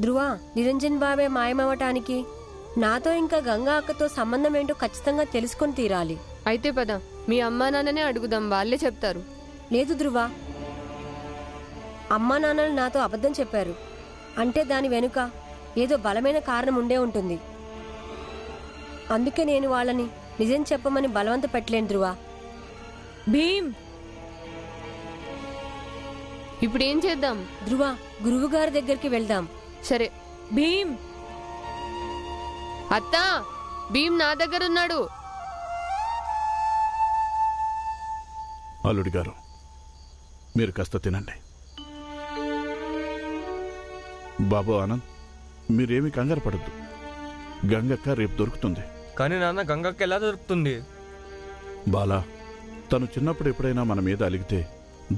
ధ్రువ, నిరంజన్ బాబాయ్ మాయమవటానికి నాతో ఇంకా గంగా అక్కతో సంబంధం ఏంటో ఖచ్చితంగా తెలుసుకొని తీరాలి. అయితే పద, మీ అమ్మా నాన్ననే అడుగుదాం, వాళ్ళే చెప్తారు. లేదు ధ్రువ, అమ్మా నాన్నలు నాతో అబద్ధం చెప్పారు అంటే దాని వెనుక ఏదో బలమైన కారణం ఉండే ఉంటుంది. అందుకే నేను వాళ్ళని నిజం చెప్పమని బలవంత పెట్టలేను ధ్రువ. భీమ్, ఇప్పుడేం చేద్దాం? ధ్రువ, గురువు గారి దగ్గరికి వెళ్దాం. సరే. భీమ్, అత్తా, భీమ్ నా దగ్గరున్నాడు. అల్లుడి గారు, మీరు కాస్త తినండి. బాబు ఆనంద్, మీరేమీ కంగారు పడద్దు. గంగక్క రేపు దొరుకుతుంది. కానీ నాన్న, గంగక్క ఎలా దొరుకుతుంది? బాలా, తను చిన్నప్పుడు ఎప్పుడైనా మన మీద అలిగితే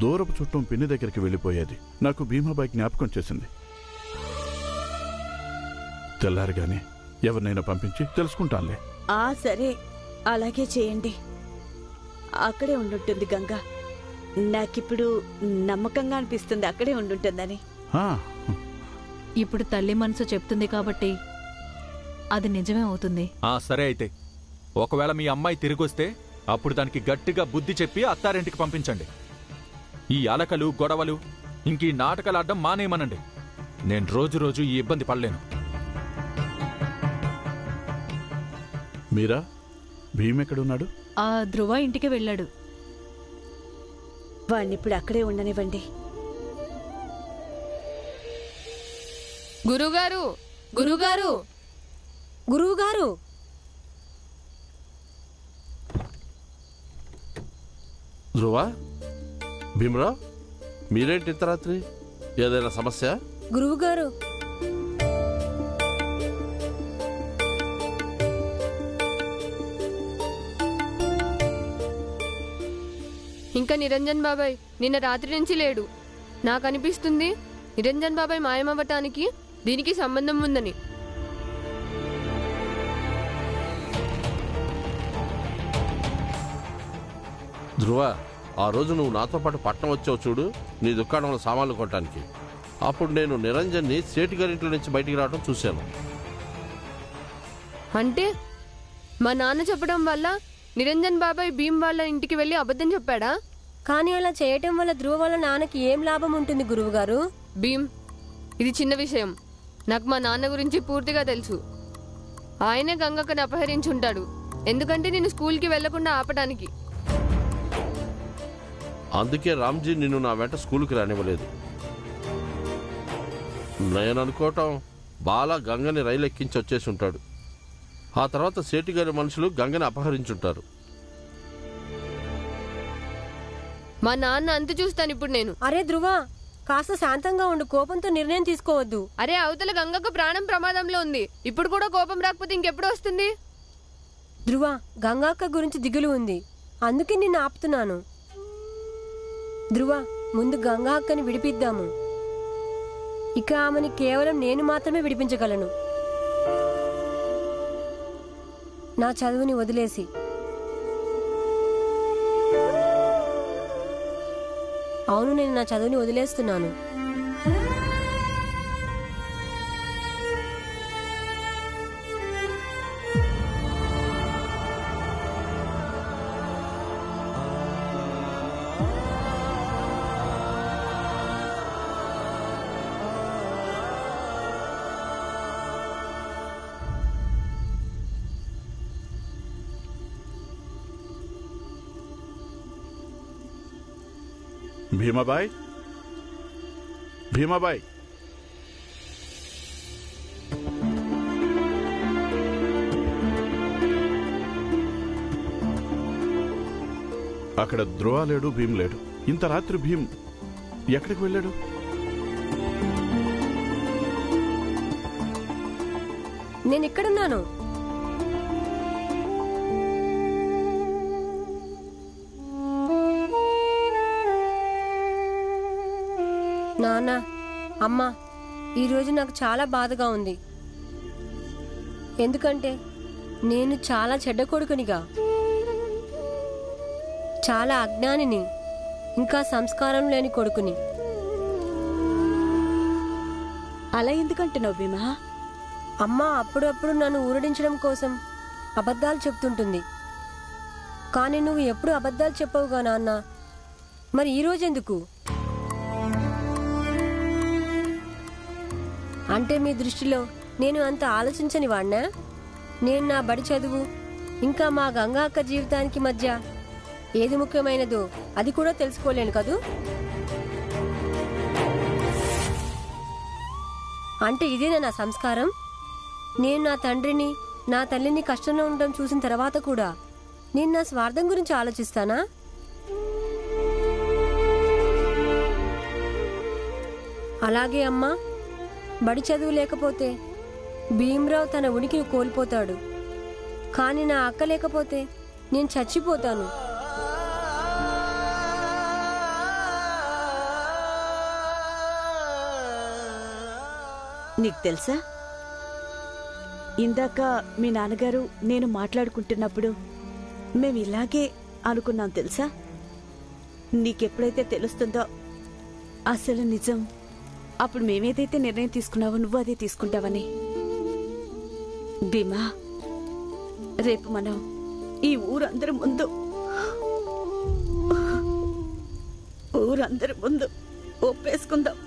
దూరపు చుట్టం పిన్ని దగ్గరికి వెళ్ళిపోయేది. నాకు భీమాబాయి జ్ఞాపకం చేసింది. తెల్లారిగానే ఎవరినైనా పంపించి తెలుసుకుంటానులే. సరే, అలాగే చేయండి. అక్కడే ఉండుంటుంది గంగ. నాకిప్పుడు నమ్మకంగా అనిపిస్తుంది అక్కడే ఉండుంటుందని. ఇప్పుడు తల్లి మనసు చెప్తుంది కాబట్టి అది నిజమే అవుతుంది. సరే, అయితే ఒకవేళ మీ అమ్మాయి తిరిగొస్తే అప్పుడు దానికి గట్టిగా బుద్ధి చెప్పి అత్తారింటికి పంపించండి. ఈ అలకలు గొడవలు ఇంకీ నాటకాలు ఆడడం మానేయమనండి. నేను రోజు రోజు ఈ ఇబ్బంది పడలేను. మీరా, భీమ్ ఎక్కడున్నాడు? ధ్రువ ఇంటికి వెళ్ళాడు. వాణ్ణిప్పుడు అక్కడే ఉండనివ్వండి. గురుగారు, గురుగారు, గురువుగారు! ధ్రువ, భీమరావు, మీరేంటి ఇంత రాత్రి? ఏదైనా సమస్య? గురువుగారు, ఇంకా నిరంజన్ బాబాయ్ నిన్న రాత్రి నుంచి లేడు. నాకు అనిపిస్తుంది నిరంజన్ బాబాయ్ మాయమవ్వటానికి దీనికి సంబంధం ఉందని. ధ్రువ, ఆ రోజు నువ్వు నాతో పాటు పట్నం వచ్చావు చూడు, నీ దుకాణంలో సామాన్లు కొనడానికి. అప్పుడు నేను నిరంజన్ని సేటి గారింట్లో నుంచి బయటికి రావడం చూశాను. అంటే మా నాన్న చెప్పడం వల్ల నిరంజన్ బాబాయ్ భీమ్ వాళ్ళ ఇంటికి వెళ్ళి అబద్ధం చెప్పాడా? కానీ అలా చేయటం వల్ల ధ్రువ వాళ్ళ నాన్నకి ఏం లాభం ఉంటుంది గురువుగారు? భీమ్, ఇది చిన్న విషయం. నాకు మా నాన్న గురించి పూర్తిగా తెలుసు. ఆయనే గంగక్కని అపహరించుంటాడు. ఎందుకంటే నేను స్కూల్కి వెళ్లకుండా ఆపడానికి. అందుకే రామ్జీ నిన్ను నా వెంట స్కూల్కి రానివ్వలేదు. నేను అనుకోవటం బాలా గంగని రైలు ఎక్కించి వచ్చేసి ఉంటాడు. ఆ తర్వాత సేటి గారి మనుషులు గంగని అపహరించుంటారు. మా నాన్న అంత చూస్తాను ఇప్పుడు నేను. అరే ధ్రువ, కాస్త శాంతంగా ఉండు. కోపంతో నిర్ణయం తీసుకోవద్దు. అరే, అవతల గంగకు ప్రాణం ప్రమాదంలో ఉంది. ఇప్పుడు కూడా కోపం రాకపోతే ఇంకెప్పుడు వస్తుంది? ధ్రువ, గంగాక్క గురించి దిగులు ఉంది, అందుకే నిన్ను ఆపుతున్నాను. ధ్రువ, ముందు గంగా అక్కని విడిపిద్దాము. ఇక ఆమెని కేవలం నేను మాత్రమే విడిపించగలను. నా చదువుని వదిలేసి. అవును, నేను నా చదువుని వదిలేస్తున్నాను. భీమాబాయ్, భీమాబాయ్, అక్కడ ధ్రువ లేడు, భీమ్ లేడు. ఇంత రాత్రి భీమ్ ఎక్కడికి వెళ్ళాడు? నేను ఇక్కడున్నాను. నాన్న, అమ్మా, ఈరోజు నాకు చాలా బాధగా ఉంది. ఎందుకంటే నేను చాలా చెడ్డ కొడుకునిగా, చాలా అజ్ఞానిని, ఇంకా సంస్కారం లేని కొడుకుని. అలా ఎందుకంటున్నావు భీమా? అమ్మ అప్పుడప్పుడు నన్ను ఊరడించడం కోసం అబద్ధాలు చెప్తుంటుంది. కానీ నువ్వు ఎప్పుడు అబద్ధాలు చెప్పవుగా నాన్న. మరి ఈరోజు ఎందుకు? అంటే మీ దృష్టిలో నేను అంత ఆలోచించని వాడినా? నేను నా బడి చదువు ఇంకా మా గంగా అక్క జీవితానికి మధ్య ఏది ముఖ్యమైనదో అది కూడా తెలుసుకోలేను కదూ. అంటే ఇదేనా నా సంస్కారం? నేను నా తండ్రిని నా తల్లిని కష్టంలో ఉండడం చూసిన తర్వాత కూడా నేను నా స్వార్థం గురించి ఆలోచిస్తానా? అలాగే అమ్మా, బడి చదువు లేకపోతే భీమ్రావ్ తన ఉనికిని కోల్పోతాడు. కానీ నా అక్క లేకపోతే నేను చచ్చిపోతాను. నీకు తెలుసా, ఇందాక మీ నాన్నగారు నేను మాట్లాడుకుంటున్నప్పుడు మేము ఇలాగే అనుకున్నాం తెలుసా. నీకెప్పుడైతే తెలుస్తుందో అసలు నిజం, అప్పుడు మేమేదైతే నిర్ణయం తీసుకున్నావో నువ్వు అదే తీసుకుంటావని. భీమా, రేపు మనం ఈ ఊరందరి ముందు ఒప్పేసుకుందాం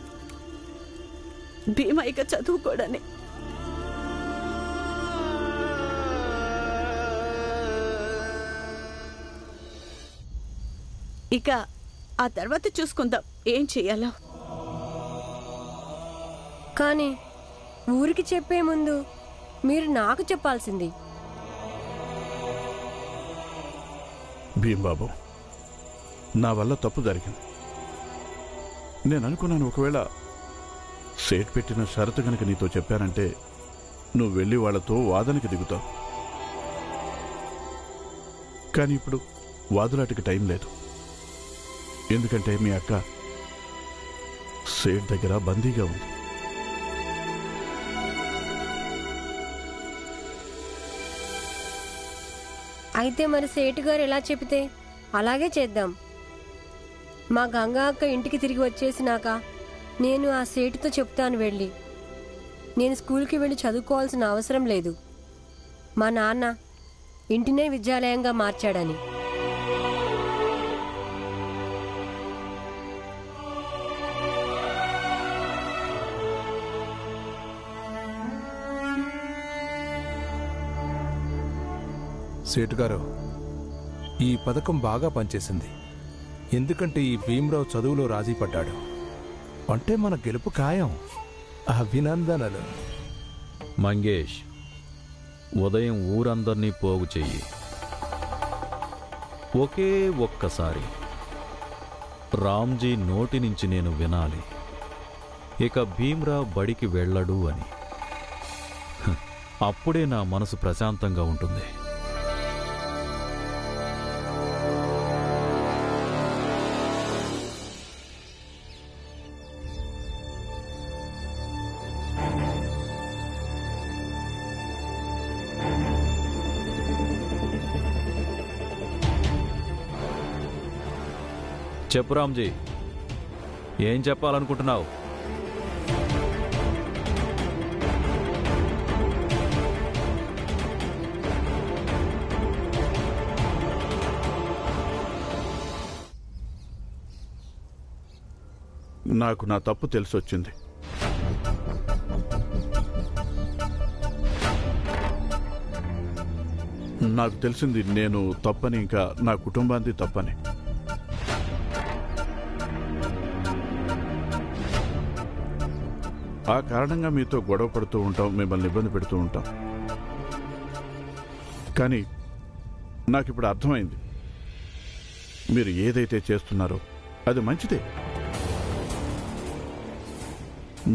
భీమా ఇక చదువుకోడని. ఇక ఆ తర్వాత చూసుకుందాం ఏం చెయ్యాలో. కానీ ఊరికి చెప్పే ముందు మీరు నాకు చెప్పాల్సింది. భీంబాబు, నా వల్ల తప్పు జరిగింది. నేను అనుకున్నాను, ఒకవేళ సేట్ పెట్టిన షరతు గనక నీతో చెప్పానంటే నువ్వు వెళ్ళి వాళ్లతో వాదనకి దిగుతావు. కానీ ఇప్పుడు వాదులాటికి టైం లేదు. ఎందుకంటే మీ అక్క సేట్ దగ్గర బందీగా ఉంది. అయితే మరి సేటు గారు ఎలా చెబితే అలాగే చేద్దాం. మా గంగా అక్క ఇంటికి తిరిగి వచ్చేసినాక నేను ఆ సేటుతో చెప్తాను వెళ్ళి, నేను స్కూల్కి వెళ్ళి చదువుకోవాల్సిన అవసరం లేదు, మా నాన్న ఇంటినే విద్యాలయంగా మార్చాడని. సేటుగారు, ఈ పథకం బాగా పనిచేసింది. ఎందుకంటే ఈ భీమ్రావు చదువులో రాజీ పడ్డాడు అంటే మన గెలుపు ఖాయం. అభినందనలు. మంగేష్, ఉదయం ఊరందర్నీ పోగు చెయ్యి. ఒకే ఒక్కసారి రామ్జీ నోటి నుంచి నేను వినాలి, ఇక భీమ్రావ్ బడికి వెళ్ళడు అని. అప్పుడే నా మనసు ప్రశాంతంగా ఉంటుంది. చెప్పు రామ్జీ, ఏం చెప్పాలనుకుంటున్నావు? నాకు నా తప్పు తెలిసొచ్చింది. నాకు తెలిసింది నేను తప్పని, ఇంకా నా కుటుంబాన్ని తప్పని. ఆ కారణంగా మీతో గొడవ పడుతూ ఉంటాం, మిమ్మల్ని ఇబ్బంది పెడుతూ ఉంటాం. కానీ నాకిప్పుడు అర్థమైంది, మీరు ఏదైతే చేస్తున్నారో అది మంచిదే.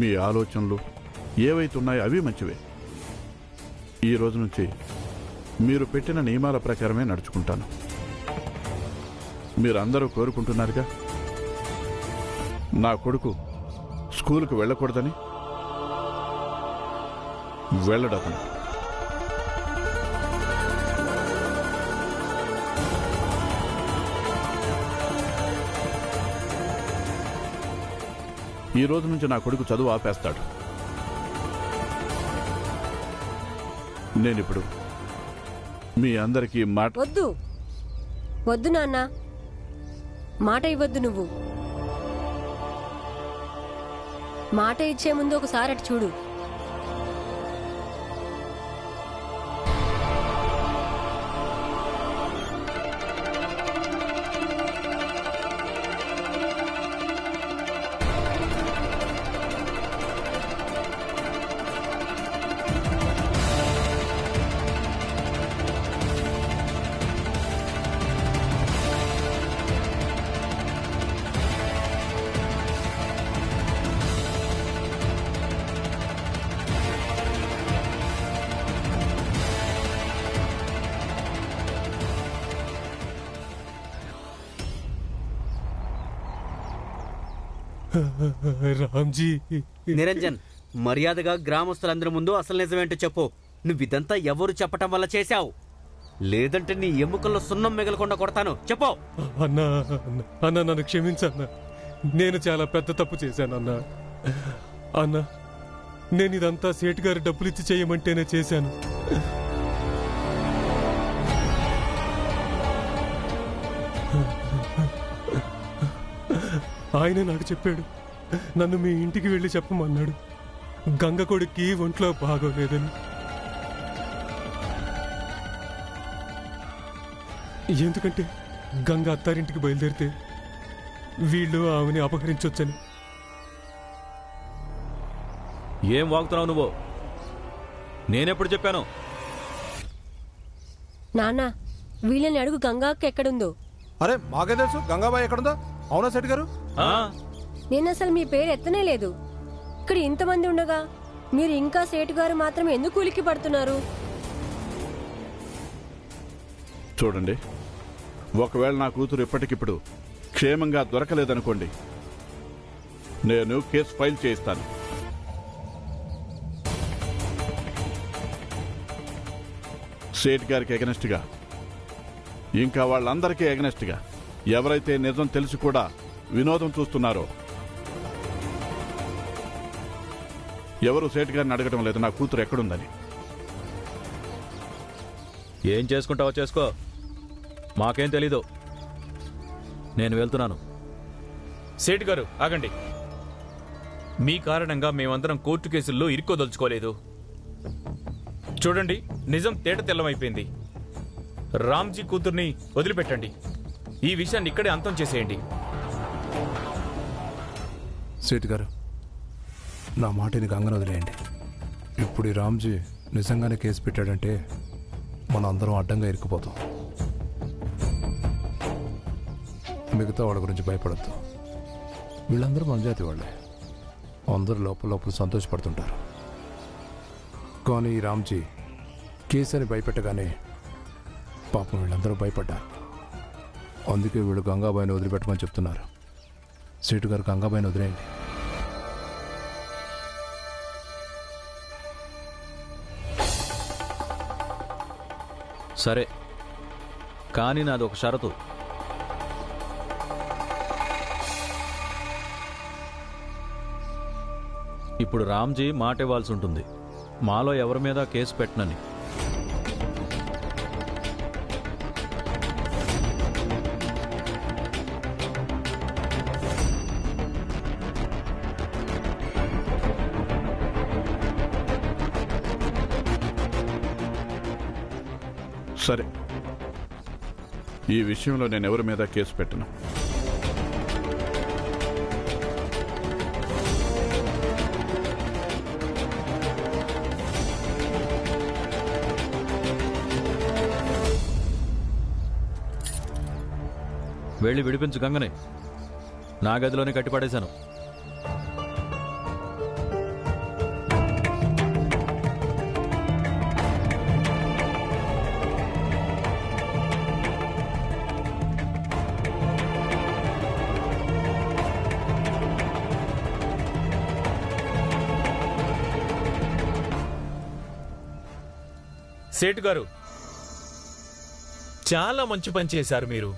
మీ ఆలోచనలు ఏవైతే ఉన్నాయో అవి మంచివే. ఈ రోజు నుంచి మీరు పెట్టిన నియమాల ప్రకారమే నడుచుకుంటాను. మీరందరూ కోరుకుంటున్నారుగా నా కొడుకు స్కూలుకు వెళ్ళకూడదని. వెళ్ళడతను. ఈ రోజు నుంచి నా కొడుకు చదువు ఆపేస్తాడు. నేనిప్పుడు మీ అందరికీ మాట వద్దు వద్దు నాన్న, మాట ఇవ్వద్దు. నువ్వు మాట ఇచ్చే ముందు ఒకసారి అటు చూడు. రామ్జీ, నిరంజన్, మర్యాదగా గ్రామస్తులందరి ముందు అసలు నిజమేంటో చెప్పు. నువ్విదంతా ఎవరు చెప్పటం వల్ల చేశావు? లేదంటే నీ ఎముకల్లో సున్నం మిగలకుండా కొడతాను. చెప్పు. అన్నా అన్నా, నన్ను క్షమించన్నా. నేను చాలా పెద్ద తప్పు చేశాను అన్నా. అన్నా, నేను ఇదంతా సేటు గారు డబ్బులిచ్చి చేయమంటేనే చేశాను. ఆయనే నాకు చెప్పాడు, నన్ను మీ ఇంటికి వెళ్ళి చెప్పమన్నాడు. గంగ కొడుక్కి ఒంట్లో బాగోలేదని. ఎందుకంటే గంగ అత్తారింటికి బయలుదేరితే వీళ్ళు ఆమెని అపహరించొచ్చని. ఏం వాగుతున్నావు నువ్వు? నేనెప్పుడు చెప్పాను? నాన్న, వీళ్ళని అడుగు గంగాక్క ఎక్కడుందో. అరే మాకే తెలుసు గంగాబాయి ఎక్కడుందో. అవునా సెట్ గారు? నేను అసలు మీ పేరు ఎత్తనే లేదు. ఇక్కడ ఇంతమంది ఉండగా మీరు ఇంకా సేటు గారు మాత్రం ఎందుకు ఉలిక్కి పడుతున్నారు? చూడండి, ఒకవేళ నా కూతురు ఇప్పటికిప్పుడు క్షేమంగా దొరకలేదనుకోండి, నేను కేసు ఫైల్ చేయిస్తాను. సేట్ గారికి ఎగనెస్ట్గా, ఇంకా వాళ్ళందరికీ ఎగనెస్ట్గా ఎవరైతే నిజం తెలిసి కూడా వినోదం చూస్తున్నారో, ఎవరు సేట్ గారిని అడగడం లేదు నా కూతురు ఎక్కడుందని. ఏం చేసుకుంటావో చేసుకో, మాకేం తెలీదు. నేను వెళ్తున్నాను. సేట్ గారు ఆగండి. మీ కారణంగా మేమందరం కోర్టు కేసుల్లో ఇరుక్కోదలుచుకోలేదు. చూడండి, నిజం తేట తెల్లమైపోయింది. రామ్జీ కూతుర్ని వదిలిపెట్టండి. ఈ విషయాన్ని ఇక్కడే అంతం చేసేయండి. సేట్ గారు, నా మాటని గంగను వదిలేయండి. ఇప్పుడు ఈ రామ్జీ నిజంగానే కేసు పెట్టాడంటే మనం అందరం అడ్డంగా ఇరుక్కుపోతాం. మిగతా వాళ్ళ గురించి భయపడద్దు. వీళ్ళందరూ మన జాతి వాళ్ళే. అందరూ లోపల సంతోషపడుతుంటారు. కానీ ఈ రామ్జీ కేసు అని భయపెట్టగానే పాపం వీళ్ళందరూ భయపడ్డారు. అందుకే వీళ్ళు గంగాబాయిని వదిలిపెట్టమని చెప్తున్నారు. సేటు గారు గంగాబాయిని వదిలేయండి. సరే, కానీ నాది ఒక షరతు. ఇప్పుడు రామ్జీ మాట ఇవ్వాల్సి ఉంటుంది, మాలో ఎవరి మీద కేసు పెట్టనని. సరే, ఈ విషయంలో నేను ఎవరి మీద కేసు పెట్టను. వెళ్ళి విడిపించు గంగని. నా గదిలోనే కట్టిపడేశాను. సేటు గారు, చాలా మంచి పని చేశారు మీరు.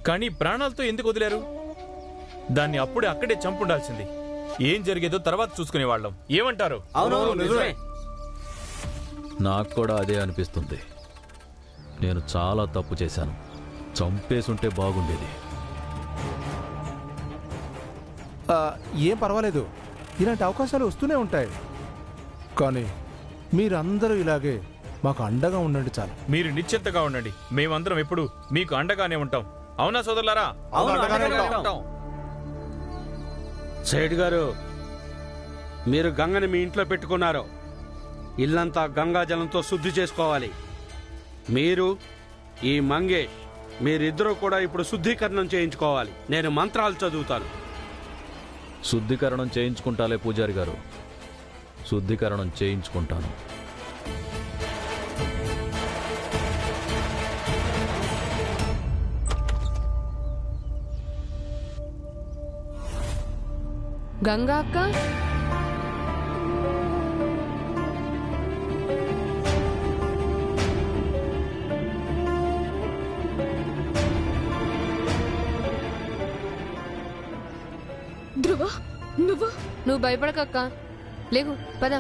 కానీ ప్రాణాలతో ఎందుకు వదిలేరు? దాన్ని అప్పుడే అక్కడే చంపుండాల్సింది. ఏం జరిగేదో తర్వాత చూసుకునేవాళ్ళం. ఏమంటారు? అవునవును, నిజమే. నాకు కూడా అదే అనిపిస్తుంది. నేను చాలా తప్పు చేశాను. చంపేసుంటే బాగుండేది. ఏం పర్వాలేదు, ఇలాంటి అవకాశాలు వస్తూనే ఉంటాయి. కానీ మీరందరూ ఇలాగే మాకు అండగా ఉండండి చాలు. మీరు నిశ్చింతగా ఉండండి, మేమందరం ఎప్పుడు మీకు అండగానే ఉంటాం. అవునా సోదరులారా? సేఠ్ గారు, మీరు గంగని మీ ఇంట్లో పెట్టుకున్నారు. ఇల్లంతా గంగా జలంతో శుద్ధి చేసుకోవాలి. మీరు ఈ మంగేష్ మీరిద్దరూ కూడా ఇప్పుడు శుద్ధీకరణం చేయించుకోవాలి. నేను మంత్రాలు చదువుతాను. శుద్ధీకరణం చేయించుకుంటాలే పూజారి గారు, శుద్ధీకరణం చేయించుకుంటాను. గంగా అక్క, ధ్రువ, నువ్వు భయపడకక్క. లేకు పద.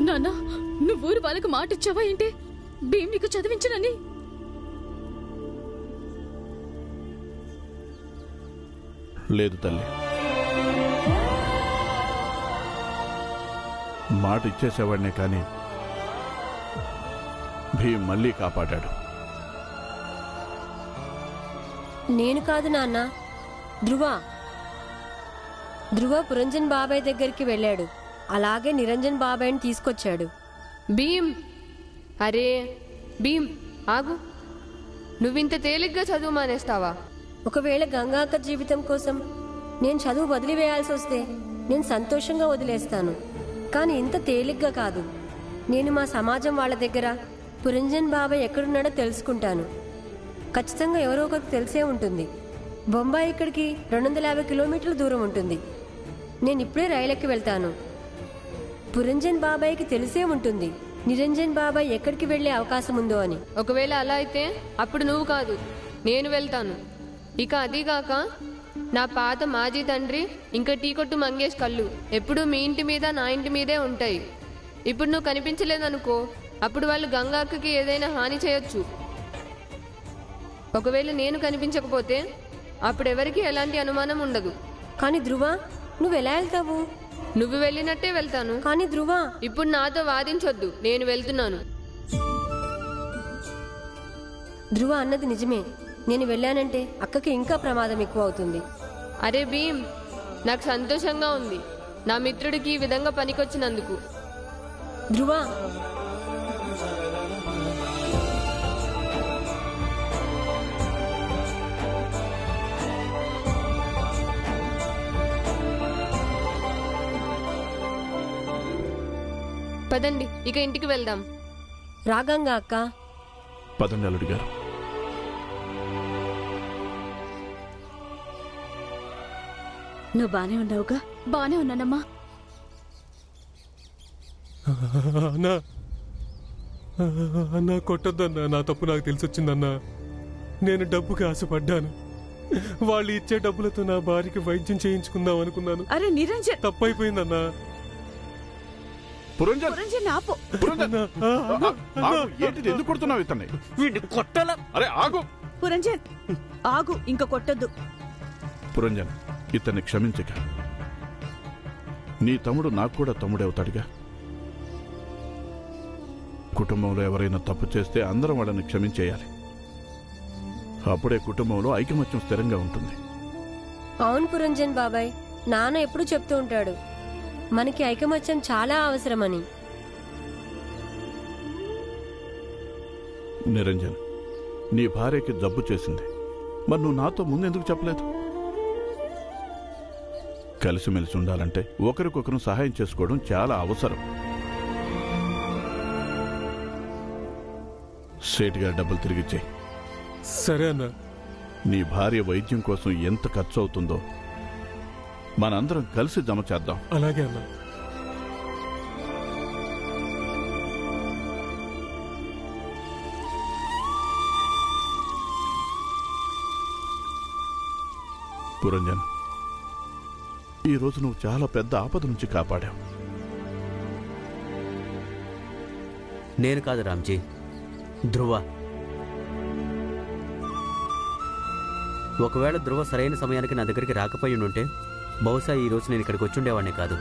నాన్న, నువ్వు ఊరు వాళ్ళకి మాట ఇచ్చావా ఏంటి? భీమ్ నీకు చదివించనని. లేదు తల్లి, మాట ఇచ్చేసేవాడినే కానీ భీమ్ మళ్ళీ కాపాడాడు. నేను కాదు నాన్న, ధ్రువ పురంజన్ బాబాయ్ దగ్గరికి వెళ్ళాడు. అలాగే నిరంజన్ బాబాయ్ని తీసుకొచ్చాడు. భీమ్, అరే భీమ్ ఆగు. నువ్వింత తేలిగ్గా చదువు మానేస్తావా? ఒకవేళ గంగాక్క జీవితం కోసం నేను చదువు వదిలివేయాల్సి వస్తే నేను సంతోషంగా వదిలేస్తాను. కానీ ఇంత తేలిగ్గా కాదు. నేను మా సమాజం వాళ్ళ దగ్గర పురంజన్ బాబాయ్ ఎక్కడున్నాడో తెలుసుకుంటాను. ఖచ్చితంగా ఎవరో ఒకరికి తెలిసే ఉంటుంది. బొంబాయి ఇక్కడికి 250 కిలోమీటర్ల దూరం ఉంటుంది. నేను ఇప్పుడే రైలెక్కి వెళ్తాను. పురంజన్ బాబాయ్కి తెలిసే ఉంటుంది నిరంజన్ బాబాయ్ ఎక్కడికి వెళ్లే అవకాశం ఉందో అని. ఒకవేళ అలా అయితే అప్పుడు నువ్వు కాదు, నేను వెళ్తాను. ఇక అదీగాక నా పాత మాజీ తండ్రి ఇంకా టీ కొట్టు మంగేష్ కళ్ళు ఎప్పుడూ మీ ఇంటి మీద నా ఇంటి మీదే ఉంటాయి. ఇప్పుడు నువ్వు కనిపించలేదనుకో, అప్పుడు వాళ్ళు గంగాక్కకి ఏదైనా హాని చేయొచ్చు. ఒకవేళ నేను కనిపించకపోతే అప్పుడు ఎవరికి ఎలాంటి అనుమానం ఉండదు. కానీ ధ్రువ, నువ్వెలా వెళ్తావు? నువ్వు వెళ్ళినట్టే వెళ్తాను. కానీ ధ్రువ, ఇప్పుడు నాతో వాదించొద్దు, నేను వెళ్తున్నాను. ధ్రువ అన్నది నిజమే. నేను వెళ్ళానంటే అక్కకి ఇంకా ప్రమాదం ఎక్కువ అవుతుంది. అరే భీమ్, నాకు సంతోషంగా ఉంది నా మిత్రుడికి ఈ విధంగా పనికొచ్చినందుకు. ధ్రువ, పదండి ఇక ఇంటికి వెళ్దాం. రాగంగా అక్క. పదండి అల్లుడి గారు. నువ్వు బానే ఉన్నావుగా? బానే ఉన్నానమ్మా. అన్నా కొట్టొద్దన్నా, నా తప్పు నాకు తెలిసొచ్చిందన్నా. నేను డబ్బుకి ఆశపడ్డాను. వాళ్ళు ఇచ్చే డబ్బులతో నా భార్యకి వైద్యం చేయించుకుందాం అనుకున్నాను. అరే నిరంజన్, తప్పైపోయిందన్నా. ఎందుకు కొడుతున్నావు ఇతన్ని? అరే ఆగు పురంజన్, ఆగు, ఇంకా కొట్టద్దు. పురంజన్, ఇతన్ని క్షమించక. నీ తమ్ముడు నాకు కూడా తమ్ముడే అవుతాడుగా. కుటుంబంలో ఎవరైనా తప్పు చేస్తే అందరం వాళ్ళని క్షమించేయాలి. అప్పుడే కుటుంబంలో ఐకమత్యం స్థిరంగా ఉంటుంది. అవును పురంజన్ బాబాయ్, నాన్న ఎప్పుడూ చెప్తూ ఉంటాడు మనకి ఐకమత్యం చాలా అవసరమని. నిరంజన్, నీ భార్యకి జబ్బు చేసింది. మరి నువ్వు నాతో ముందెందుకు చెప్పలేదు? కలిసిమెలిసి ఉండాలంటే ఒకరికొకరు సహాయం చేసుకోవడం చాలా అవసరం. సేట్గా డబ్బులు తిరిగిచ్చేయి. సరే అన్నా. నీ భార్య వైద్యం కోసం ఎంత ఖర్చు అవుతుందో మనందరం కలిసి జమ చేద్దాం. అలాగే అన్నా. పురంజన్, ఈరోజు నువ్వు చాలా పెద్ద ఆపద నుంచి కాపాడావు. నేను కాదు రామ్జీ, ధ్రువ. ఒకవేళ ధ్రువ సరైన సమయానికి నా దగ్గరికి రాకపోయి ఉంటే బహుశా ఈ రోజు నేను ఇక్కడికి వచ్చుండేవాడిని కాదు.